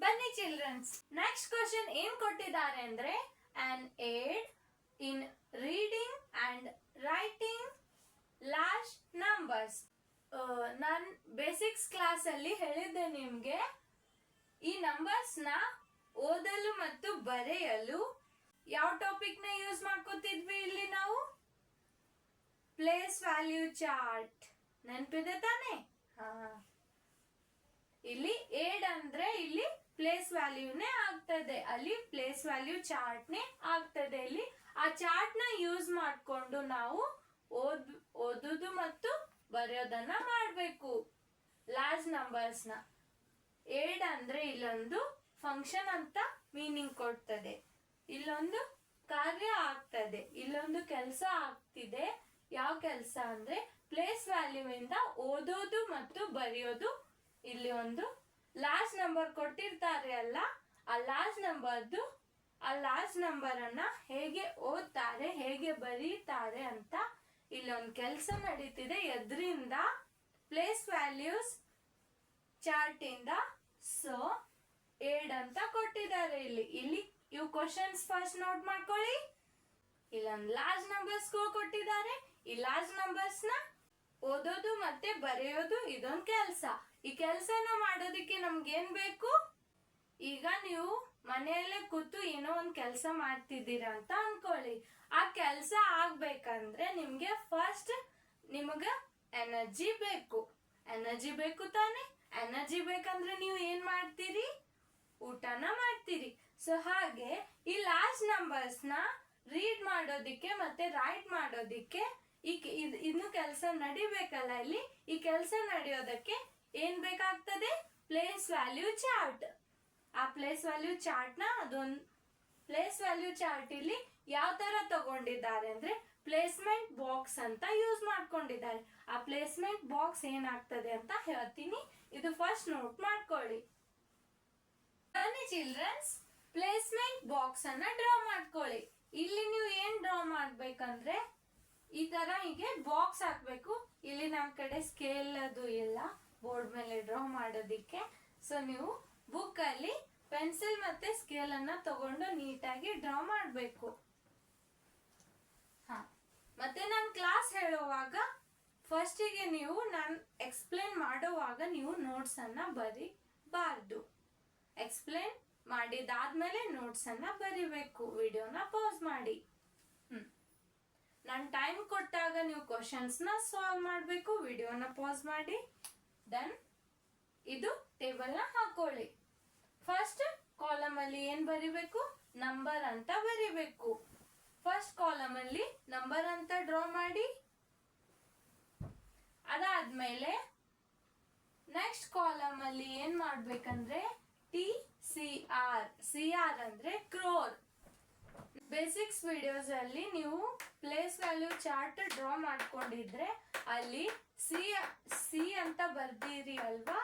ಬನ್ನಿ children's, next question ಏನ್ ಕೊಟ್ಟಿದ್ದಾರೆ ಅಂದ್ರೆ an aid in reading and writing large numbers. ನಾನು ಬೇಸಿಕ್ಸ್ ಕ್ಲಾಸ್ ಅಲ್ಲಿ ಹೇಳಿದ್ದೆ ನಿಮ್ಗೆ ಈ ನಂಬರ್ಸ್ ನ ಓದಲು ಮತ್ತು ಬರೆಯಲು ಯಾವ ಟಾಪಿಕ್ ನ ಯೂಸ್ ಮಾಡ್ಕೋತಿದ್ವಿ ಇಲ್ಲಿ ನಾವು ಪ್ಲೇಸ್ ವ್ಯಾಲ್ಯೂ ಚಾರ್ಟ್. ನೆನಪಿದೆ ತಾನೆ? ಇಲ್ಲಿ ಏಡ್ ಅಂದ್ರೆ ಇಲ್ಲಿ ಪ್ಲೇಸ್ ವ್ಯಾಲ್ಯೂನೇ ಆಗ್ತದೆ, ಅಲ್ಲಿ ಪ್ಲೇಸ್ ವ್ಯಾಲ್ಯೂ ಚಾರ್ಟ್ ನೇ ಆಗ್ತದೆ. ಇಲ್ಲಿ ಆ ಚಾರ್ಟ್ ನ ಯೂಸ್ ಮಾಡ್ಕೊಂಡು ನಾವು ಓದುದು ಮತ್ತು ಬರೆಯೋದನ್ನ ಮಾಡಬೇಕು. ಲಾರ್ಜ್ ನಂಬರ್ಸ್ ನ ಏಡ್ ಅಂದ್ರೆ ಇಲ್ಲೊಂದು ಫಂಕ್ಷನ್ ಅಂತ ಮೀನಿಂಗ್ ಕೊಡ್ತದೆ, ಇಲ್ಲೊಂದು ಕಾರ್ಯ ಆಗ್ತದೆ, ಇಲ್ಲೊಂದು ಕೆಲಸ ಆಗ್ತಿದೆ. ಯಾವ ಕೆಲಸ ಅಂದ್ರೆ ಪ್ಲೇಸ್ ವ್ಯಾಲ್ಯೂ ಇಂದ ಓದೋದು ಮತ್ತು ಬರೆಯೋದು. ಇಲ್ಲಿ ಒಂದು ಲಾರ್ಜ್ ನಂಬರ್ ಕೊಟ್ಟಿರ್ತಾರೆ ಅಲ್ಲ, ಆ ಲಾರ್ಜ್ ನಂಬರ್ ಅನ್ನ ಹೇಗೆ ಓದ್ತಾರೆ, ಹೇಗೆ ಬರೀತಾರೆ ಅಂತ ಇಲ್ಲೊಂದು ಕೆಲಸ ನಡೀತಿದೆ. ಎದ್ರಿಂದ ಪ್ಲೇಸ್ ವ್ಯಾಲ್ಯೂಸ್ ಚಾರ್ಟ್ ಇಂದ. ಸೊ ಏಡ್ ಅಂತ ಕೊಟ್ಟಿದ್ದಾರೆ ಇಲ್ಲಿ ಇವು ಕ್ವಶನ್ಸ್ ಫಸ್ಟ್ ನೋಟ್ ಮಾಡ್ಕೊಳ್ಳಿ. ಇಲ್ಲೊಂದು ಲಾರ್ಜ್ ನಂಬರ್ಸ್ ಕೊಟ್ಟಿದ್ದಾರೆ. ಈ ಲಾರ್ಜ್ ನಂಬರ್ಸ್ ನ ಓದೋದು ಮತ್ತೆ ಬರೆಯೋದು ಇದೊಂದು ಕೆಲಸ. ಈ ಕೆಲಸನ ಮಾಡೋದಿಕ್ಕೆ ನಮ್ಗೆ ಏನ್ ಬೇಕು? ಈಗ ನೀವು ಮನೆಯಲ್ಲೇ ಕೂತು ಏನೋ ಒಂದ್ ಕೆಲಸ ಮಾಡ್ತಿದ್ದೀರಾ ಅಂತ ಅನ್ಕೊಳ್ಳಿ. ಆ ಕೆಲಸ ಆಗ್ಬೇಕಂದ್ರೆ ನಿಮ್ಗೆ ಫಸ್ಟ್ ನಿಮಗ ಎನರ್ಜಿ ಬೇಕು ತಾನೆ? ಎನರ್ಜಿ ಬೇಕಂದ್ರೆ ನೀವು ಏನ್ ಮಾಡ್ತೀರಿ? ಊಟನ ಮಾಡ್ತೀರಿ. ಸೊ ಹಾಗೆ ಈ ಲಾರ್ಜ್ ನಂಬರ್ಸ್ ನ ರೀಡ್ ಮಾಡೋದಿಕ್ಕೆ ಮತ್ತೆ ರೈಟ್ ಮಾಡೋದಿಕ್ಕೆ ಇನ್ನು ಕೆಲಸ ನಡಿಬೇಕಲ್ಲ. ಇಲ್ಲಿ ಈ ಕೆಲಸ ನಡೆಯೋದಕ್ಕೆ ಏನ್ ಬೇಕಾಗ್ತದೆ? Place value chart. ಆ ಪ್ಲೇಸ್ ವ್ಯಾಲ್ಯೂ ಚಾರ್ಟ್ ನ ಅದೊಂದು ಪ್ಲೇಸ್ ವ್ಯಾಲ್ಯೂ ಚಾರ್ಟ್ ಇಲ್ಲಿ ಯಾವ ತರ ತಗೊಂಡಿದ್ದಾರೆ ಅಂದ್ರೆ ಪ್ಲೇಸ್ಮೆಂಟ್ ಬಾಕ್ಸ್ ಅಂತ ಯೂಸ್ ಮಾಡ್ಕೊಂಡಿದ್ದಾರೆ. ಆ ಪ್ಲೇಸ್ಮೆಂಟ್ ಬಾಕ್ಸ್ ಏನಾಗ್ತದೆ ಅಂತ ಹೇಳ್ತೀನಿ, ಇದು ಫಸ್ಟ್ ನೋಟ್ ಮಾಡ್ಕೊಳ್ಳಿ. ಬನ್ನಿ ಚಿಲ್ಡ್ರನ್ಸ್, ಪ್ಲೇಸ್ಮೆಂಟ್ ಬಾಕ್ಸ್ ಅನ್ನ ಡ್ರಾ ಮಾಡ್ಕೊಳ್ಳಿ. ಇಲ್ಲಿ ನೀವು ಏನ್ ಡ್ರಾ ಮಾಡ್ಬೇಕಂದ್ರೆ ಈ ತರ ಹೀಗೆ ಬಾಕ್ಸ್ ಹಾಕ್ಬೇಕು. ಇಲ್ಲಿ ನಮ್ ಕಡೆ ಸ್ಕೇಲ್ ಅದು ಇಲ್ಲ ಬೋರ್ಡ್ ಮೇಲೆ ಡ್ರಾ ಮಾಡೋದಿಕ್ಕೆ. ಸೊ ನೀವು ಬುಕ್ ಅಲ್ಲಿ ಪೆನ್ಸಿಲ್ ಮತ್ತೆ ಸ್ಕೇಲ್ ಅನ್ನ ತಗೊಂಡು ನೀಟಾಗಿ ಡ್ರಾ ಮಾಡ್ಬೇಕು. ಮತ್ತೆ ನಾನು ಕ್ಲಾಸ್ ಹೇಳುವಾಗ ಫಸ್ಟಿಗೆ ನೀವು ನಾನು ಎಕ್ಸ್ಪ್ಲೇನ್ ಮಾಡುವಾಗ ನೀವು ನೋಟ್ಸ್ ಅನ್ನ ಬರಿಬಾರ್ದು. ಎಕ್ಸ್ಪ್ಲೇನ್ ಮಾಡಿದಾದ್ಮೇಲೆ ನೋಟ್ಸ್ ಅನ್ನ ಬರಿಬೇಕು. ವಿಡಿಯೋನ ಪಾಸ್ ಮಾಡಿ. ನಾನು ಟೈಮ್ ಕೊಟ್ಟಾಗ ನೀವು ಕ್ವಶನ್ಸ್ ನ ಸಾಲ್ವ್ ಮಾಡಬೇಕು. ವಿಡಿಯೋನ ಪಾಸ್ ಮಾಡಿ. ದೆನ್ ಇದು ಟೇಬಲ್ ನ ಹಾಕೊಳ್ಳಿ. ಫಸ್ಟ್ ಕಾಲಮ್ ಅಲ್ಲಿ ಏನ್ ಬರಿಬೇಕು? ನಂಬರ್ ಅಂತ ಬರಿಬೇಕು. ಫಸ್ಟ್ ಕಾಲಮ್ ಅಲ್ಲಿ ನಂಬರ್ ಅಂತ ಡ್ರಾ ಮಾಡಿ. ಅದಾದ್ಮೇಲೆ ನೆಕ್ಸ್ಟ್ ಕಾಲಮ್ ಅಲ್ಲಿ ಏನ್ ಮಾಡ್ಬೇಕಂದ್ರೆ CR ಅಂದ್ರೆ ಕ್ರೋರ್. ಬೇಸಿಕ್ಸ್ ವಿಡಿಯೋಸ್ ಅಲ್ಲಿ ನೀವು ಪ್ಲೇಸ್ ವ್ಯಾಲ್ಯೂ ಚಾರ್ಟ್ ಡ್ರಾ ಮಾಡ್ಕೊಂಡಿದ್ರೆ ಅಲ್ಲಿ ಸಿ ಅಂತ ಬರ್ದಿರಿ ಅಲ್ವಾ?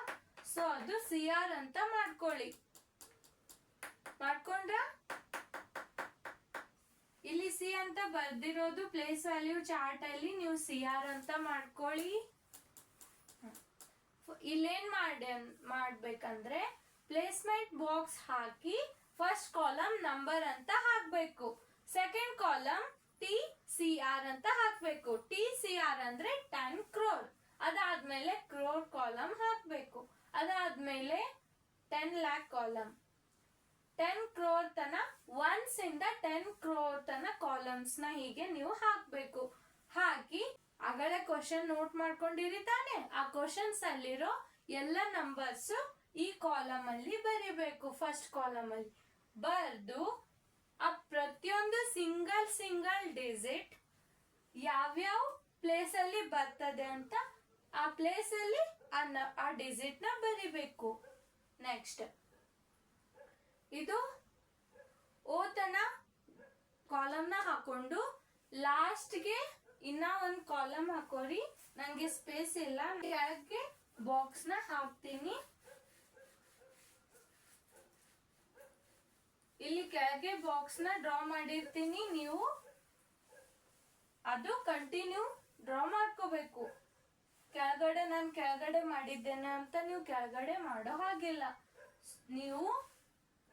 ಸೊ ಅದು CR ಅಂತ ಮಾಡ್ಕೊಳ್ಳಿ. ಮಾಡ್ಕೊಂಡ್ರ? ಇಲ್ಲಿ ಸಿ ಅಂತ ಬರ್ದಿರೋದು ಪ್ಲೇಸ್ ವ್ಯಾಲ್ಯೂ ಚಾರ್ಟ್ ಅಲ್ಲಿ ನೀವು CR ಅಂತ ಮಾಡ್ಕೊಳ್ಳಿ. ಇಲ್ಲೇನ್ ಮಾಡ್ಬೇಕಂದ್ರೆ ಪ್ಲೇಸ್ಮೆಂಟ್ ಬಾಕ್ಸ್ ಹಾಕಿ ಫಸ್ಟ್ ಕಾಲಮ್ ನಂಬರ್ ಅಂತ ಹಾಕ್ಬೇಕು. ಸೆಕೆಂಡ್ ಕಾಲಮ್ TCR ಅಂತ ಹಾಕ್ಬೇಕು. TCR ಅಂದ್ರೆ 10 crore. ಅದಾದ್ಮೇಲೆ ಕ್ರೋರ್ ಕಾಲಮ್ ಹಾಕ್ಬೇಕು. ಅದಾದ್ಮೇಲೆ 10 lakh ಕಾಲಮ್. 10 crore ತನ 1s ಇಂದ 10 crore ತನ ಕಾಲಮ್ಸ್ ನ ಹೀಗೆ ನೀವು ಹಾಕ್ಬೇಕು. ಹಾಕಿ ಆಗಲೇ ಕ್ವಶನ್ ನೋಟ್ ಮಾಡ್ಕೊಂಡಿರಿ ತಾನೆ? ಆ ಕ್ವಶನ್ಸ್ ಅಲ್ಲಿರೋ ಎಲ್ಲ ನಂಬರ್ಸ್ ಈ ಕಾಲಮ್ ಅಲ್ಲಿ ಬರಿಬೇಕು. ಫಸ್ಟ್ ಕಾಲಮ್ ಅಲ್ಲಿ ಬರ್ದು ಆ ಪ್ರತಿಯೊಂದು ಸಿಂಗಲ್ ಡಿಜಿಟ್ ಯಾವ್ಯಾವ ಪ್ಲೇಸ್ ಅಲ್ಲಿ ಬರ್ತದೆ ಅಂತ ಆ ಪ್ಲೇಸ್ ಅಲ್ಲಿ ಆ ಡಿಜಿಟ್ ನ ಬರಿಬೇಕು. ನೆಕ್ಸ್ಟ್ ಇದು ಓತನ ಕಾಲಮ್ ನ ಹಾಕೊಂಡು ಲಾಸ್ಟ್ಗೆ ಇನ್ನ ಒಂದು ಕಾಲಮ್ ಹಾಕೋರಿ. ನಂಗೆ ಸ್ಪೇಸ್ ಇಲ್ಲ, ಕೆಳಗೆ ಬಾಕ್ಸ್ ನ ಹಾಕ್ತೀನಿ. ಇಲ್ಲಿ ಕೆಳಗೆ ಬಾಕ್ಸ್ ನ ಡ್ರಾ ಮಾಡಿರ್ತೀನಿ. ನೀವು ಅದು ಕಂಟಿನ್ಯೂ ಡ್ರಾ ಮಾಡ್ಕೋಬೇಕು. ಕೆಳಗಡೆ ನಾನು ಕೆಳಗಡೆ ಮಾಡಿದ್ದೇನೆ ಅಂತ ನೀವು ಕೆಳಗಡೆ ಮಾಡೋ ಹಾಗಿಲ್ಲ. ನೀವು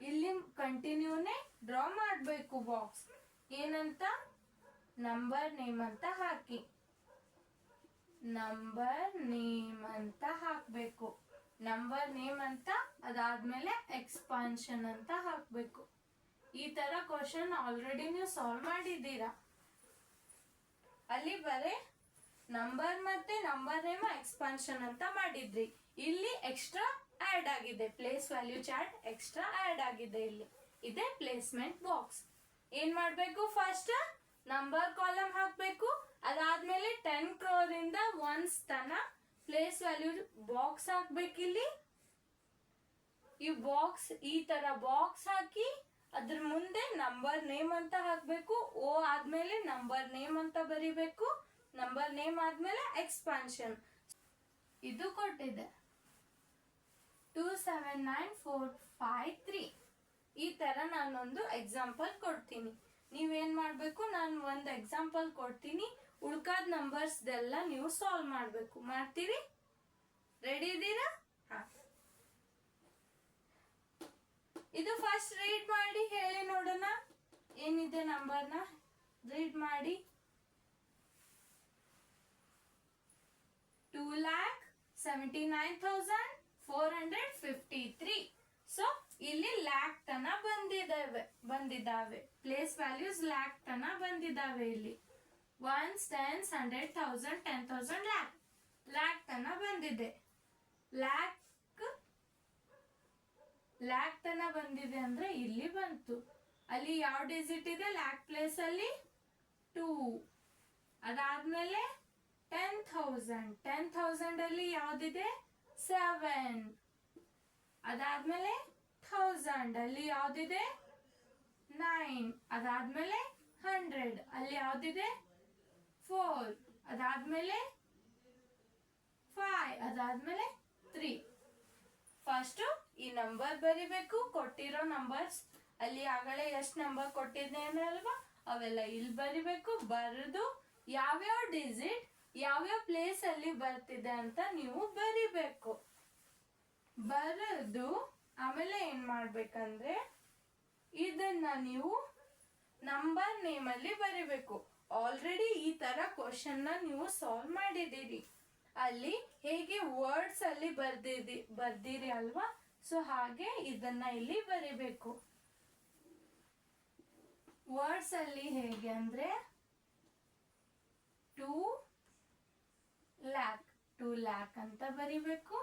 ಇಲ್ಲಿ ಕಂಟಿನ್ಯೂನೇ ಡ್ರಾ ಮಾಡಬೇಕು ಬಾಕ್ಸ್. ಏನಂತ? ನಂಬರ್ ನೇಮ್ ಅಂತ ಹಾಕಿ, ನಂಬರ್ ನೇಮ್ ಅಂತ ಹಾಕಬೇಕು. ನಂಬರ್ ನೇಮ್ ಅಂತ ಅದಾದ್ಮೇಲೆ ಎಕ್ಸ್ಪಾನ್ಷನ್ ಅಂತ ಹಾಕಬೇಕು. ಈ ತರ ಕ್ವಶನ್ ಆಲ್ರೆಡಿ ನೀವು ಸಾಲ್ವ್ ಮಾಡಿದ್ದೀರಾ. ಅಲ್ಲಿ ಬರೇ ನಂಬರ್ ಮತ್ತೆ ನಂಬರ್ ನೇಮ್ ಎಕ್ಸ್ಪಾನ್ಷನ್ ಅಂತ ಮಾಡಿದ್ರಿ. ಇಲ್ಲಿ ಎಕ್ಸ್ಟ್ರಾ ಆಡ್ ಆಗಿದೆ, place value chart extra add ಆಗಿದೆ. ಇಲ್ಲಿ ಇದೆ ಪ್ಲೇಸ್ಮೆಂಟ್ ಬಾಕ್ಸ್. ಏನ್ ಮಾಡ್ಬೇಕು? ಫಸ್ಟ್ ನಂಬರ್ ಕಾಲಮ್ ಹಾಕ್ಬೇಕು. ಅದಾದ್ಮೇಲೆ 10 crore ಇಂದ 1s ತನ ಪ್ಲೇಸ್ ವ್ಯಾಲ್ಯೂ ಬಾಕ್ಸ್ ಹಾಕ್ಬೇಕಿಲ್ಲಿ. ಈ ಬಾಕ್ಸ್ ಈ ತರ ಬಾಕ್ಸ್ ಹಾಕಿ ಅದ್ರ ಮುಂದೆ ನಂಬರ್ ನೇಮ್ ಅಂತ ಹಾಕ್ಬೇಕು. ಓ ಆದ್ಮೇಲೆ ನಂಬರ್ ನೇಮ್ ಅಂತ ಬರಿಬೇಕು. ನಂಬರ್ ನೇಮ್ ಆದ್ಮೇಲೆ ಎಕ್ಸ್ಪಾನ್ಷನ್. ಇದು ಕೊಟ್ಟಿದೆ 279453. ಈ ತರ ನಾನೊಂದು ಎಕ್ಸಾಂಪಲ್ ಕೊಡ್ತೀನಿ. ನೀವೇನ್ ಮಾಡ್ಬೇಕು? ನಾನು ಒಂದು ಎಕ್ಸಾಂಪಲ್ ಕೊಡ್ತೀನಿ, ಉಳ್ಕಾದ ನಂಬರ್ಸ್ ಎಲ್ಲ ನೀವು ಸಾಲ್ವ್ ಮಾಡ್ಬೇಕು. ಮಾಡ್ತೀರಿ? ರೆಡಿ ಇದ್ದೀರಾ? ಇದು ಫಸ್ಟ್ ರೀಡ್ ಮಾಡಿ ಹೇಳಿ ನೋಡೋಣ. ಏನಿದೆ ನಂಬರ್ನ ರೀಡ್ ಮಾಡಿ. 2,79,453. ಸೊ ಇಲ್ಲಿ ಲ್ಯಾಕ್ ತನ ಬಂದಿದ್ದಾವೆ. ಪ್ಲೇಸ್ ವ್ಯಾಲ್ಯೂಸ್ ಲ್ಯಾಕ್ ತನ ಬಂದಿದ್ದಾವೆ. ಇಲ್ಲಿ 1s, 10s, 100, 1000, 10,000, ಲ್ಯಾಕ್ ತನ ಬಂದಿದೆ. ಲ್ಯಾಕ್ ತನ ಬಂದಿದೆ ಅಂದ್ರೆ ಇಲ್ಲಿ ಬಂತು. ಅಲ್ಲಿ ಯಾವ ಡಿಜಿಟ್ ಇದೆ ಲ್ಯಾಕ್ ಪ್ಲೇಸ್ ಅಲ್ಲಿ? 2. ಅದಾದ್ಮೇಲೆ 10,000 ಅಲ್ಲಿ ಯಾವ್ದಿದೆ? 7. ಅದಾದ್ಮೇಲೆ 1000 ಅಲ್ಲಿ ಯಾವ್ದಿದೆ? 9. ಅದಾದ್ಮೇಲೆ 100 ಅಲ್ಲಿ ಯಾವ್ದಿದೆ? 4. ಅದಾದ್ಮೇಲೆ 5. ಅದಾದ್ಮೇಲೆ 3. ಫಸ್ಟ್ ಈ ನಂಬರ್ ಬರಿಬೇಕು. ಕೊಟ್ಟಿರೋ ನಂಬರ್ಸ್ ಅಲ್ಲಿ ಆಗಲೇ ಎಷ್ಟು ನಂಬರ್ ಕೊಟ್ಟಿದ್ದೇನೆ ಅಲ್ವಾ, ಅವೆಲ್ಲ ಇಲ್ಲಿ ಬರಿಬೇಕು. ಬರೆದು ಯಾವ್ಯಾವ ಡಿಜಿಟ್ ಯಾವ್ಯಾವ ಪ್ಲೇಸ್ ಅಲ್ಲಿ ಬರ್ತಿದೆ ಅಂತ ನೀವು ಬರಿಬೇಕು. ಬರೆದು ಆಮೇಲೆ ಏನ್ ಮಾಡ್ಬೇಕಂದ್ರೆ ಇದನ್ನ ನೀವು ನಂಬರ್ ನೇಮ್ ಅಲ್ಲಿ ಬರಿಬೇಕು. ಆಲ್ರೆಡಿ ಈ ತರ ಕ್ವಶನ್ ನ ನೀವು ಸಾಲ್ವ್ ಮಾಡಿದ್ದೀರಿ. ಅಲ್ಲಿ ಹೇಗೆ ವರ್ಡ್ಸ್ ಅಲ್ಲಿ ಬರ್ದಿರಿ ಅಲ್ವಾ, ಸೊ ಹಾಗೆ ಇದನ್ನ ಇಲ್ಲಿ ಬರಿಬೇಕು. ವರ್ಡ್ಸ್ ಅಲ್ಲಿ ಹೇಗೆ ಅಂದ್ರೆ 2 lakh ಅಂತ ಬರಿಬೇಕು.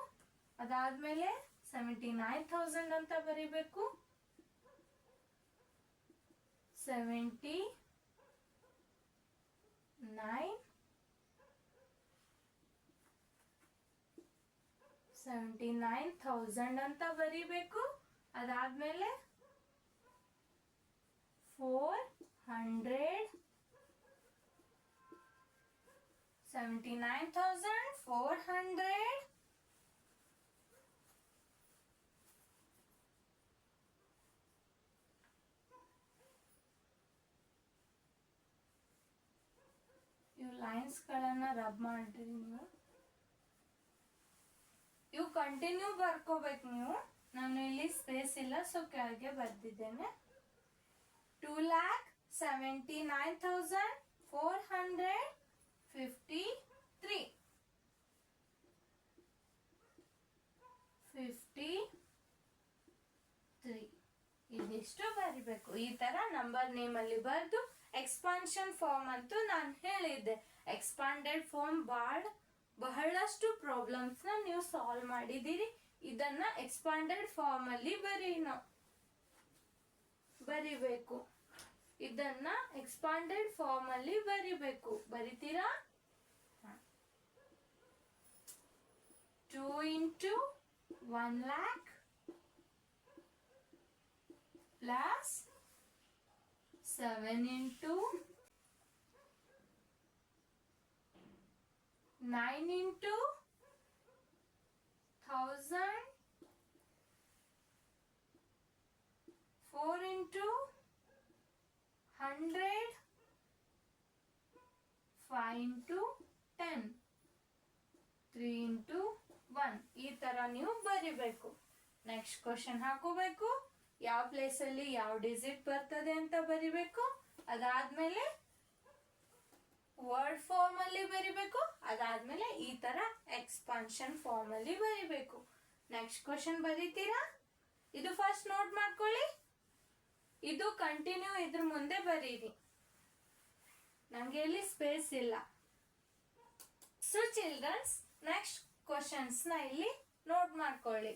ಅದಾದ್ಮೇಲೆ 79,000 ಅಂತ ಬರಿಬೇಕು. 79,000 ಅಂತ ಬರಿಬೇಕು. ಅದಾದ್ಮೇಲೆ 400 79,400 ಇವು ಲೈನ್ಸ್ ಗಳನ್ನ ರಬ್ ಮಾಡ್ರಿ ನೀವು. ಇವು ಕಂಟಿನ್ಯೂ ಬರ್ಕೋಬೇಕು ನೀವು. ನಾನು ಇಲ್ಲಿ ಸ್ಪೇಸ್ ಇಲ್ಲ, ಸೊ ಕೆಳಗೆ ಬರ್ದಿದ್ದೇನೆ. 2,79,453. ಇದಿಷ್ಟು ಬರಿಬೇಕು. ಈ ತರ ನಂಬರ್ ನೇಮ್ ಅಲ್ಲಿ ಬರ್ದು ಎಕ್ಸ್ಪಾನ್ಷನ್ ಫಾರ್ಮ್ ಅಂತೂ ನಾನು ಹೇಳಿದ್ದೆ. ಎಕ್ಸ್ಪಾಂಡೆಡ್ ಫಾರ್ಮ್ ಬಹಳಷ್ಟು ಪ್ರಾಬ್ಲಮ್ಸ್ ನ ನೀವು ಸಾಲ್ವ್ ಮಾಡಿದ್ದೀರಿ. ಇದನ್ನ ಎಕ್ಸ್ಪಾಂಡೆಡ್ ಫಾರ್ಮ್ ಅಲ್ಲಿ ಬರಿಬೇಕು. ಇದನ್ನ ಎಕ್ಸ್ಪಾಂಡೆಡ್ ಫಾರ್ಮ್ ಅಲ್ಲಿ ಬರಿಬೇಕು. ಬರಿತೀರಾ? 2 into 1 lakh plus 7 into 9 into 1000, 4 into 100, 5 into 10, 3 into 1. ಈ ತರ ನೀವು ಬರಿಬೇಕು. ನೆಕ್ಸ್ಟ್ ಕ್ವಶನ್ ಹಾಕೋಬೇಕು. ಯಾವ ಪ್ಲೇಸಲ್ಲಿ ಯಾವ ಡಿಜಿಟ್ ಬರ್ತದೆ ಅಂತ ಬರಿಬೇಕು. ಅದಾದ್ಮೇಲೆ ವರ್ಡ್ ಫಾರ್ಮ್ ಅಲ್ಲಿ ಬರಿಬೇಕು. ಅದಾದ್ಮೇಲೆ ಈ ತರ ಎಕ್ಸ್ಪಾನ್ಷನ್ ಫಾರ್ಮ್ ಅಲ್ಲಿ ಬರಿಬೇಕು. ನೆಕ್ಸ್ಟ್ ಕ್ವಶನ್ ಬರೀತೀರಾ? ಇದು ಫಸ್ಟ್ ನೋಟ್ ಮಾಡ್ಕೊಳ್ಳಿ. ಇದು ಕಂಟಿನ್ಯೂ ಇದ್ರ ಮುಂದೆ ಬರೀರಿ, ನಂಗೆ ಇಲ್ಲಿ ಸ್ಪೇಸ್ ಇಲ್ಲ. ಸೊ ಚಿಲ್ಡ್ರನ್ಸ್, ನೆಕ್ಸ್ಟ್ ಕ್ವಶನ್ಸ್ ನ ಇಲ್ಲಿ ನೋಟ್ ಮಾಡ್ಕೊಳ್ಳಿ.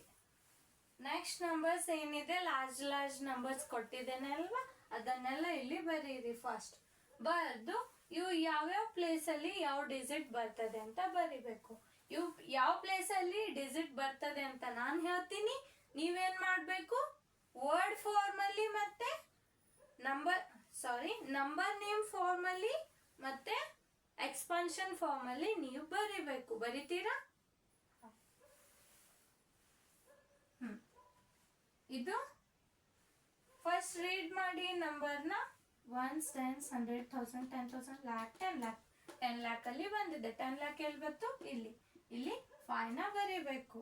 ನೆಕ್ಸ್ಟ್ ನಂಬರ್ಸ್ ಏನಿದೆ, ಲಾರ್ಜ್ ನಂಬರ್ಸ್ ಕೊಟ್ಟಿದ್ದೇನೆ ಅಲ್ವಾ, ಅದನ್ನೆಲ್ಲ ಇಲ್ಲಿ ಬರೀರಿ. ಫಸ್ಟ್ ಬರೆದು ಇವು ಯಾವ್ಯಾವ ಪ್ಲೇಸ್ ಅಲ್ಲಿ ಯಾವ ಡಿಜಿಟ್ ಬರ್ತದೆ ಅಂತ ಬರಿಬೇಕು. ಇವು ಯಾವ ಪ್ಲೇಸ್ ಅಲ್ಲಿ ಡಿಜಿಟ್ ಬರ್ತದೆ ಅಂತ ನಾನು ಹೇಳ್ತೀನಿ, ನೀವೇನ್ ಮಾಡ್ಬೇಕು, ವರ್ಡ್ ಫಾರ್ಮ್ ಅಲ್ಲಿ ಮತ್ತೆ ನಂಬರ್ ನೇಮ್ ಫಾರ್ಮ್ ಅಲ್ಲಿ ಮತ್ತೆ ಎಕ್ಸ್ಪಾನ್ಷನ್ ಫಾರ್ಮ್ ಅಲ್ಲಿ ನೀವು ಬರಿಬೇಕು. ಬರಿತೀರಾ? ಇದು ಫಸ್ಟ್ ರೀಡ್ ಮಾಡಿ ನಂಬರ್ನ. 1, 10, 100, 1000, 10,000, lakh, 10 lakh. 10 lakh ಅಲ್ಲಿ ಬಂದಿದೆ. 10 lakh ಎಲ್ಲಿ ಬಂತು? ಇಲ್ಲಿ 5 ನ ಬರೀಬೇಕು.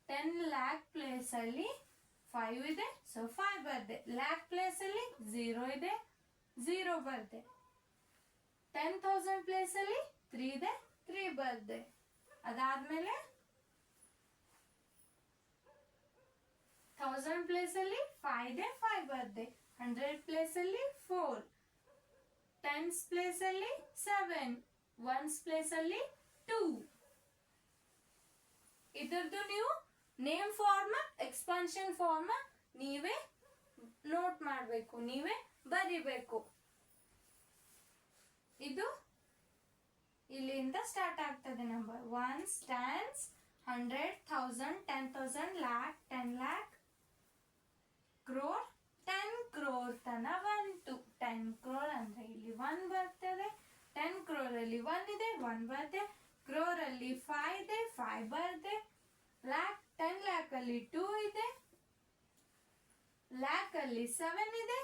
10 lakh ಪ್ಲೇಸ್ ಅಲ್ಲಿ 5 ಇದೆ, ಸೊ 5 ಬರ್ದೆ. ಲ್ಯಾಕ್ ಪ್ಲೇಸ್ ಅಲ್ಲಿ 0 ಇದೆ, 0 ಬರ್ದೆ. 10,000 ಪ್ಲೇಸ್ ಅಲ್ಲಿ 3 ಇದೆ, 3 ಬರ್ದೆ. ಅದಾದ್ಮೇಲೆ 1000 ಪ್ಲೇಸ್ ಅಲ್ಲಿ 5 ಇದೆ, 5 ಬರ್ದೆ. 100 ಪ್ಲೇಸ್ ಅಲ್ಲಿ 4, 10s ಪ್ಲೇಸ್ ಅಲ್ಲಿ 7, 1s ಪ್ಲೇಸ್ ಅಲ್ಲಿ 2. ಇದರದ್ದು ನೀವು ನೇಮ್ ಫಾರ್ಮ್ ಎಕ್ಸ್ಪಾನ್ಷನ್ ಫಾರ್ಮ್ ನೀವೇ ನೋಟ್ ಮಾಡಬೇಕು, ನೀವೇ ಬರಿಬೇಕು. ಇದು ಇಲ್ಲಿಂದ ಸ್ಟಾರ್ಟ್ ಆಗ್ತದೆ number. 1s, 10s, 100, 1000, 10,000, lakh, 10 lakh, crore, 10 crore ತನ 1 to 10 crore ಅಂದ್ರೆ ಇಲ್ಲಿ 1 ಬರ್ತದೆ. 10 crore ಅಲ್ಲಿ 1 ಇದೆ, 1 ಬರ್ದೆ. crore ಅಲ್ಲಿ 5 ಇದೆ, 5 ಬರ್ದೆ. lakh, 10 lakh ಅಲ್ಲಿ 2 ಇದೆ, lakh ಅಲ್ಲಿ 7 ಇದೆ.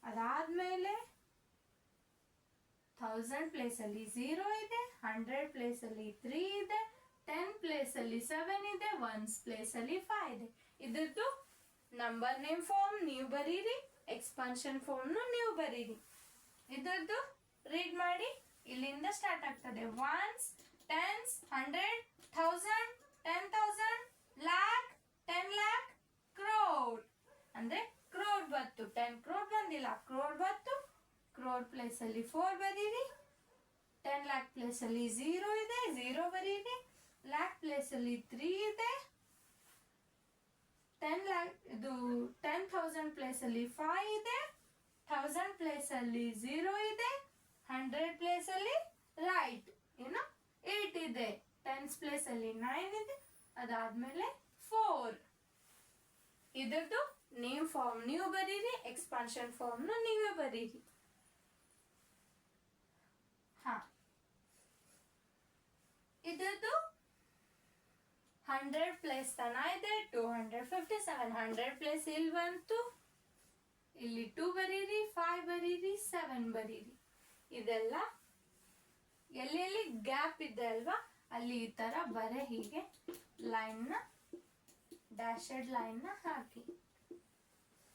ಅದಾದ್ಮೇಲೆ 1000 ಪ್ಲೇಸ್ ಅಲ್ಲಿ 0 ಇದೆ, 100 ಪ್ಲೇಸ್ ಅಲ್ಲಿ 3 ಇದೆ, 10 ಪ್ಲೇಸ್ ಅಲ್ಲಿ 7 ಇದೆ, 1s ಪ್ಲೇಸ್ ಅಲ್ಲಿ 5 ಇದೆ. ಇದ್ರದ್ದು ನಂಬರ್ ನೇಮ್ ಫಾರ್ಮ್ ನೀವು ಬರೀರಿ, ಎಕ್ಸ್ಪಾನ್ಷನ್ ಫಾರ್ಮ್ ನೀವು ಬರೀರಿ. ಇದರದ್ದು ರೀಡ್ ಮಾಡಿ. ಇಲ್ಲಿಂದ ಸ್ಟಾರ್ಟ್ ಆಗ್ತದೆ. 1s, 10s, 100, 1000, 10,000, lakh, 10 lakh, crore. ಅಂದ್ರೆ ಕ್ರೋರ್ ಬತ್ತು. 10 crore ಬಂದಿಲ್ಲ, ಕ್ರೋರ್ ಬತ್ತು. ಕ್ರೋರ್ ಪ್ಲೇಸ್ ಅಲ್ಲಿ 4 ಬರೀರಿ. 10 lakh ಪ್ಲೇಸ್ ಅಲ್ಲಿ 0 ಇದೆ, 0 ಬರೀರಿ. lakh ಪ್ಲೇಸ್ ಅಲ್ಲಿ 3 ಇದೆ. 10,000 ಪ್ಲೇಸ್ ಅಲ್ಲಿ 5 ಇದೆ. 1000 ಪ್ಲೇಸ್ ಅಲ್ಲಿ 0 ಇದೆ. 100 ಪ್ಲೇಸ್ ಅಲ್ಲಿ ರೈಟ್ 8 ಇದೆ. 10s ಪ್ಲೇಸ್ ಅಲ್ಲಿ 9 ಇದೆ. ಅದಾದ್ಮೇಲೆ 4. ಇದರದ್ದು ನೇಮ್ ಫಾರ್ಮ್ ನೀವು ಬರೀರಿ, ಎಕ್ಸ್ಪಾನ್ಷನ್ ಫಾರ್ಮ್ ನೀವೇ ಬರೀರಿ. ಇದರದ್ದು 100 ಪ್ಲೇಸ್ ತನ ಇದೆ. 250, 700 ಪ್ಲೇಸ್ ಇಲ್ಲಿ ಬಂತು. ಇಲ್ಲಿ 2 ಬರೀರಿ, 5 ಬರೀರಿ, 7 ಬರೀರಿ. ಇದೆಲ್ಲ ಎಲ್ಲೆಲ್ಲಿ ಗ್ಯಾಪ್ ಇದೆ ಅಲ್ವಾ, ಅಲ್ಲಿ ಈ ತರ ಬರೆ ಹೀಗೆ ಲೈನ್ ನ ಡ್ಯಾಶೆಡ್ ಲೈನ್ ನ ಹಾಕಿ.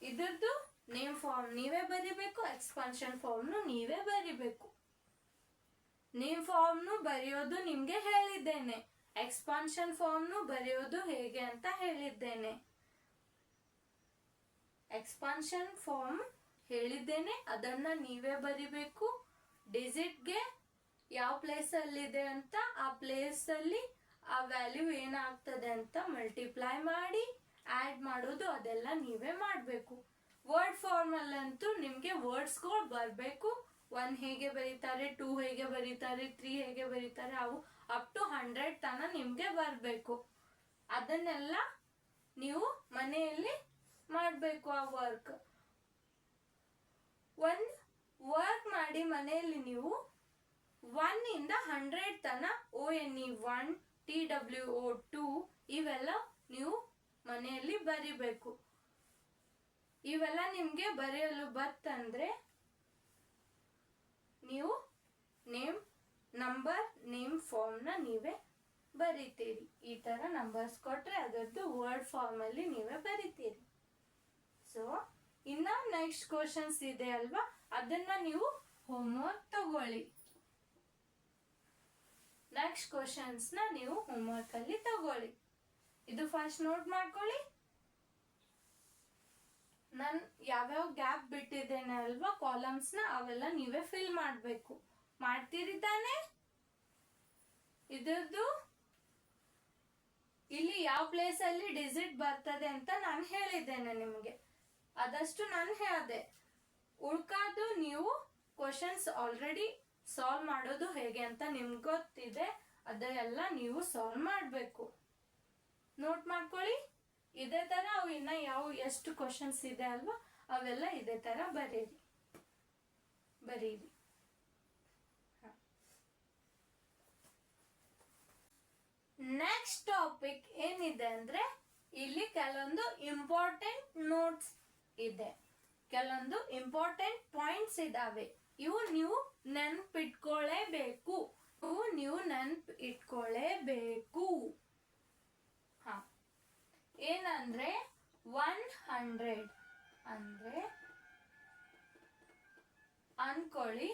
ಇದರದ್ದು ನೇಮ್ ಫಾರ್ಮ್ ನೀವೇ ಬರಿಬೇಕು, ಎಕ್ಸ್ಪಾನ್ಷನ್ ಫಾರ್ಮ್ ನೀವೇ ಬರಿಬೇಕು. ನೇಮ್ ಫಾರ್ಮ್ ಬರೆಯೋದು ನಿಮ್ಗೆ ಹೇಳಿದ್ದೇನೆ, ಎಕ್ಸ್ಪಾನ್ಷನ್ ಫಾರ್ಮ್ ಬರೆಯೋದು ಹೇಗೆ ಅಂತ ಹೇಳಿದ್ದೇನೆ. ಎಕ್ಸ್ಪಾನ್ಷನ್ ಫಾರ್ಮ್ ಹೇಳಿದ್ದೇನೆ, ಅದನ್ನ ನೀವೇ ಬರಿಬೇಕು. ಡಿಜಿಟ್ಗೆ ಯಾವ ಪ್ಲೇಸ್ ಅಲ್ಲಿ ಇದೆ ಅಂತ ಆ ಪ್ಲೇಸ್ ಅಲ್ಲಿ ಆ ವ್ಯಾಲ್ಯೂ ಏನಾಗ್ತದೆ ಅಂತ ಮಲ್ಟಿಪ್ಲೈ ಮಾಡಿ ಆಡ್ ಮಾಡೋದು ಅದೆಲ್ಲ ನೀವೇ ಮಾಡಬೇಕು. ವರ್ಡ್ ಫಾರ್ಮ್ ಅಲ್ಲಂತೂ ನಿಮ್ಗೆ ವರ್ಡ್ಸ್ಗಳು ಬರಬೇಕು. 1 ಹೇಗೆ ಬರೀತಾರೆ, 2 ಹೇಗೆ ಬರೀತಾರೆ, 3 ಹೇಗೆ ಬರೀತಾರೆ, ಅವು ಅಪ್ ಟು 100 ತನ ನಿಮ್ಗೆ ಬರಬೇಕು. ಅದನ್ನೆಲ್ಲ ನೀವು ಮನೆಯಲ್ಲಿ ಮಾಡಬೇಕು. ಆ ವರ್ಕ್ ಮಾಡಿ ಮನೆಯಲ್ಲಿ ನೀವು 1 ಇಂದ 100 ತನ ONE 1, TWO 2 ಇವೆಲ್ಲ ನೀವು ಮನೆಯಲ್ಲಿ ಬರಿಬೇಕು. ಇವೆಲ್ಲ ನಿಮ್ಗೆ ಬರೆಯಲು ಬರ್ತಂದ್ರೆ ನೀವು ನಂಬರ್ ನೇಮ್ ಫಾರ್ಮ್ ನೀವೇ ಬರಿತೀರಿ. ಈ ತರ ನಂಬರ್ಸ್ ಕೊಟ್ರೆ ಅದರದ್ದು ವರ್ಡ್ ಫಾರ್ಮ್ ಅಲ್ಲಿ ನೀವೇ ಬರಿತೀರಿ. ಸೊ ಇನ್ನ ನೆಕ್ಸ್ಟ್ ಕ್ವಶನ್ಸ್ ಇದೆ ಅಲ್ವಾ, ಅದನ್ನ ನೀವು ಹೋಮ್ವರ್ಕ್ ತಗೊಳ್ಳಿ. ನೆಕ್ಸ್ಟ್ ಕ್ವಶನ್ಸ್ ನ ನೀವು ಹೋಮ್ವರ್ಕ್ ಅಲ್ಲಿ ತಗೊಳ್ಳಿ. ಇದು ಫಸ್ಟ್ ನೋಟ್ ಮಾಡ್ಕೊಳ್ಳಿ. ನಾನು ಯಾವ್ಯಾವ ಗ್ಯಾಪ್ ಬಿಟ್ಟಿದ್ದೇನೆ ಅಲ್ವಾ ಕಾಲಮ್ಸ್ ನ, ಅವೆಲ್ಲ ನೀವೇ ಫಿಲ್ ಮಾಡಬೇಕು. ಮಾಡ್ತೀರಿ ತಾನೆ? ಇದ್ರದ್ದು ಇಲ್ಲಿ ಯಾವ ಪ್ಲೇಸ್ ಅಲ್ಲಿ ಡಿಜಿಟ್ ಬರ್ತದೆ ಅಂತ ನಾನು ಹೇಳಿದ್ದೇನೆ ನಿಮಗೆ, ಅದಷ್ಟು ನಾನು ಹೇಳಿದೆ. ಉಳ್ಕಾದು ನೀವು ಕ್ವಶನ್ಸ್ ಆಲ್ರೆಡಿ ಸಾಲ್ವ್ ಮಾಡೋದು ಹೇಗೆ ಅಂತ ನಿಮ್ಗೆ ಗೊತ್ತಿದೆ, ಅದೆಲ್ಲ ನೀವು ಸಾಲ್ವ್ ಮಾಡಬೇಕು. ನೋಟ್ ಮಾಡ್ಕೊಳ್ಳಿ. ಇದೇ ತರ ಅವು ಇನ್ನ ಎಷ್ಟು ಕ್ವಶನ್ಸ್ ಇದೆ ಅಲ್ವಾ ಅವೆಲ್ಲ ಇದೇ ತರ ಬರೀರಿ. ನೆಕ್ಸ್ಟ್ ಟಾಪಿಕ್ ಏನಿದೆ ಅಂದ್ರೆ ಇಲ್ಲಿ ಕೆಲವೊಂದು ಇಂಪಾರ್ಟೆಂಟ್ ನೋಟ್ಸ್ ಇದೆ, ಕೆಲವೊಂದು ಇಂಪಾರ್ಟೆಂಟ್ ಪಾಯಿಂಟ್ಸ್ ಇದಾವೆ. ಇವು ನೀವು ನೆನ್ಪಿಟ್ಕೊಳ್ಳೇಬೇಕು. ಏನಂದ್ರೆ 100 ಅಂದ್ರೆ ಅನ್ಕೊಳ್ಳಿ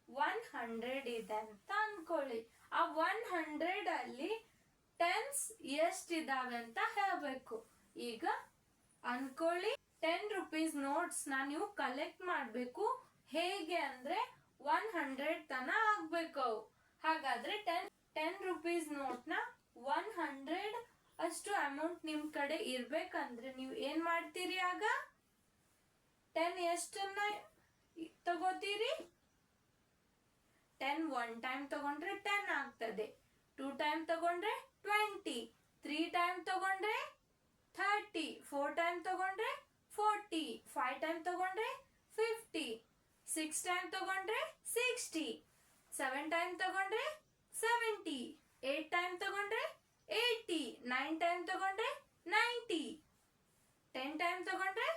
100 ಇದೆ ಅಂತ ಅನ್ಕೊಳ್ಳಿ. ಆ 100 ಅಲ್ಲಿ ಟೆನ್ಸ್ ಎಷ್ಟಿದಾವೆ ಅಂತ ಹೇಳ್ಬೇಕು. ಈಗ ಅನ್ಕೊಳ್ಳಿ 10 ರೂಪೀಸ್ ನೋಟ್ಸ್ ನ ನೀವು ಕಲೆಕ್ಟ್ ಮಾಡ್ಬೇಕು. ಹೇಗೆ ಅಂದ್ರೆ 100 ತನ ಆಗ್ಬೇಕು. ಹಾಗಾದ್ರೆ 10 ರೂಪೀಸ್ ನೋಟ್ ನ 100 ಅಷ್ಟು ಅಮೌಂಟ್ ನಿಮ್ ಕಡೆ ಇರ್ಬೇಕಂದ್ರೆ ನೀವು ಏನ್ ಮಾಡ್ತೀರಿ? ಆಗ 10 ಎಷ್ಟನ್ನ ತಗೋತೀರಿ? 10 1 ಟೈಮ್ ತಗೊಂಡ್ರೆ 10 ಆಗ್ತದೆ, 2 ಟೈಮ್ ತಗೊಂಡ್ರೆ 20, 3 ಟೈಮ್ ತಗೊಂಡ್ರೆ 30, 4 ಟೈಮ್ ತಗೊಂಡ್ರೆ 40, 5 ಟೈಮ್ ತಗೊಂಡ್ರೆ 50, 6 ಟೈಮ್ ತಗೊಂಡ್ರೆ 60, 7 ಟೈಮ್ ತಗೊಂಡ್ರೆ 70, 8 ಟೈಮ್ ತಗೊಂಡ್ರೆ 80, 9 ಟೈಮ್ ತಗೊಂಡ್ರೆ 90, 10 ಟೈಮ್ ತಗೊಂಡ್ರೆ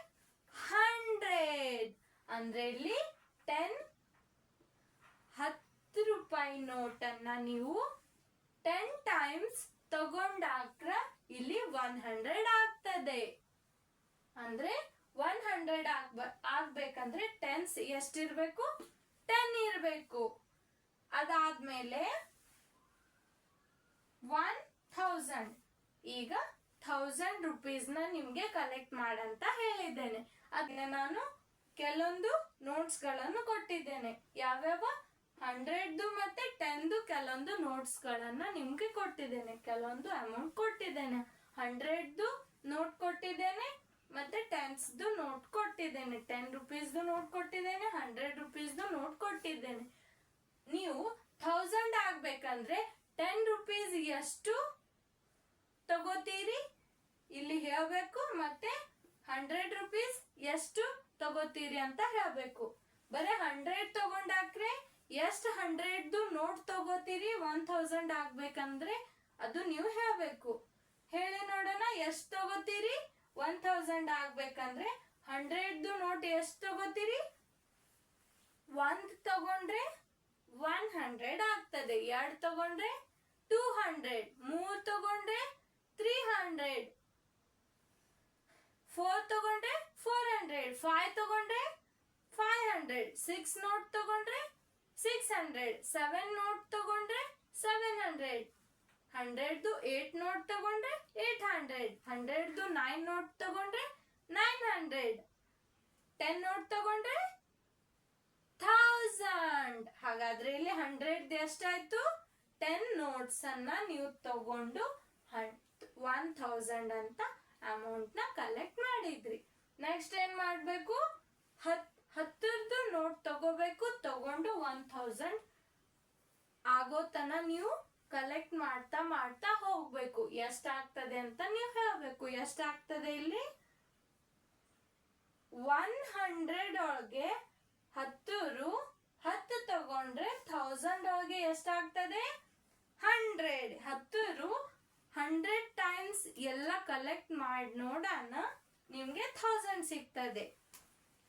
100. ಅಂದ್ರೆ ಇಲ್ಲಿ 10 ರೂಪಾಯಿ ನೋಟನ್ನ ನೀವು 10 ಟೈಮ್ಸ್ ತಗೊಂಡಾಗ ಇಲ್ಲಿ 100 ಆಗ್ತದೆ. ಅಂದ್ರೆ 100 ಆಗ್ಬೇಕಂದ್ರೆ ಟೆನ್ಸ್ ಎಷ್ಟಿರ್ಬೇಕು? 10 ಇರ್ಬೇಕು. ಅದಾದ್ಮೇಲೆ 1000. ಈಗ 1000 ರೂಪೀಸ್ ನ ನಿಮ್ಗೆ ಕಲೆಕ್ಟ್ ಮಾಡಂತ ಹೇಳಿದ್ದೇನೆ. ಅದನ್ನ ನಾನು ಕೆಲವೊಂದು ನೋಟ್ಸ್ ಗಳನ್ನು ಕೊಟ್ಟಿದ್ದೇನೆ. ಯಾವ್ಯಾವ 100 ಮತ್ತೆ 10 ಕೆಲವೊಂದು ನೋಟ್ಸ್ ಗಳನ್ನ ನಿಮ್ಗೆ ಕೊಟ್ಟಿದ್ದೇನೆ, ಕೆಲವೊಂದು ಅಮೌಂಟ್ ಕೊಟ್ಟಿದ್ದೇನೆ. 100 ನೋಟ್ ಕೊಟ್ಟಿದ್ದೇನೆ, ಮತ್ತೆ 10 ನೋಟ್ ಕೊಟ್ಟಿದ್ದೇನೆ. 10 ರೂಪೀಸ್ ನೋಟ್ ಕೊಟ್ಟಿದ್ದೇನೆ, 100 ರೂಪೀಸ್ ನೋಟ್ ಕೊಟ್ಟಿದ್ದೇನೆ. ನೀವು 1000 ಆಗ್ಬೇಕಂದ್ರೆ 10 ರೂಪೀಸ್ ಎಷ್ಟು ತಗೋತೀರಿ ಇಲ್ಲಿ ಹೇಳ್ಬೇಕು, ಮತ್ತೆ 100 ರೂಪೀಸ್ ಎಷ್ಟು ತಗೋತೀರಿ ಅಂತ ಹೇಳ್ಬೇಕು. ಬರೀ 100 ತಗೊಂಡಾಕ್ರೆ ಎಷ್ಟು 100 ನೋಟ್ ತಗೋತೀರಿ 1000 ಆಗ್ಬೇಕಂದ್ರೆ ಅದು ನೀವು ಹೇಳ್ಬೇಕು. ಹೇಳಿ ನೋಡೋಣ, ಎಷ್ಟು ತಗೋತೀರಿ 1000 ಆಗ್ಬೇಕಂದ್ರೆ? 100 ನೋಟ್ ಎಷ್ಟು ತಗೋತೀರಿ? 1 ತಗೊಂಡ್ರೆ 100 ಆಗ್ತದೆ, 2 ತಗೊಂಡ್ರೆ 200, 3 ತಗೊಂಡ್ರೆ 300, 4 ತಗೊಂಡ್ರೆ 400, 5 ತಗೊಂಡ್ರೆ 500, 6 ನೋಟ್ ತಗೊಂಡ್ರೆ 600, 7 ನೋಟ್ ತಗೊಂಡ್ರೆ 700, 100 8 ನೋಟ್ ತಗೊಂಡ್ರೆ 800, 100 9 ನೋಟ್ ತಗೊಂಡ್ರೆ 900, 10 ನೋಟ್ ತಗೊಂಡ್ರೆ 1000. ಹಾಗಾದ್ರೆ ಇಲ್ಲಿ 100 ಎಷ್ಟಾಯ್ತು? 10 ನೋಟ್ಸ್ ಅನ್ನ ನೀವು ತಗೊಂಡು 1000 ಅಂತ ಅಮೌಂಟ್ ನ ಕಲೆಕ್ಟ್ ಮಾಡಿದ್ರಿ. ನೆಕ್ಸ್ಟ್ ಏನ್ ಮಾಡ್ಬೇಕು? 10 ನೋಟ್ ತಗೋಬೇಕು. ತಗೊಂಡು 1000 ಆಗೋತನ ನೀವು ಕಲೆಕ್ಟ್ ಮಾಡ್ತಾ ಮಾಡ್ತಾ ಹೋಗ್ಬೇಕು. ಎಷ್ಟಾಗ್ತದೆ ಅಂತ ನೀವು ಹೇಳ್ಬೇಕು. ಎಷ್ಟಾಗ್ತದೆ ಇಲ್ಲಿ? 100 ಒಳಗೆ 10 ತಗೊಂಡ್ರೆ 1000 ಒಳಗೆ ಎಷ್ಟಾಗ್ತದೆ? 100. 100 ಟೈಮ್ಸ್ ಎಲ್ಲ ಕಲೆಕ್ಟ್ ಮಾಡಿ ನೋಡೋಣ, ನಿಮ್ಗೆ 1000 ಸಿಗ್ತದೆ.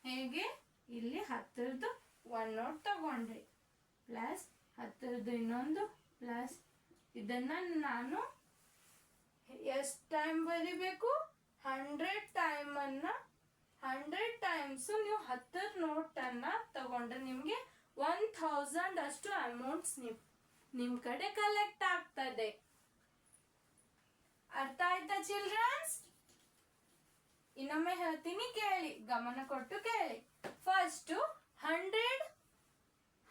ಹೇಗೆ? ಇಲ್ಲಿ 10 1 ನೋಟ್ ತಗೊಂಡ್ರಿ, ಪ್ಲಸ್ 10 ಇನ್ನೊಂದು, ಪ್ಲಸ್ ಇದನ್ನ ನಾನು ಎಷ್ಟು ಟೈಮ್ ಬರಿಬೇಕು? 100 ಟೈಮ್ ಅನ್ನ 100 ಟೈಮ್ಸ್ ನೀವು 10 ನೋಟನ್ನ ತಗೊಂಡ್ರೆ ನಿಮ್ಗೆ 1000 ಅಷ್ಟು ಅಮೌಂಟ್ಸ್ ನಿಮ್ ಕಡೆ ಕಲೆಕ್ಟ್ ಆಗ್ತದೆ. ಅರ್ಥ ಆಯ್ತಾ ಚಿಲ್ಡ್ರನ್ಸ್? ಇನ್ನೊಮ್ಮೆ ಹೇಳ್ತೀನಿ ಕೇಳಿ, ಗಮನ ಕೊಟ್ಟು ಕೇಳಿ. ಫಸ್ಟ್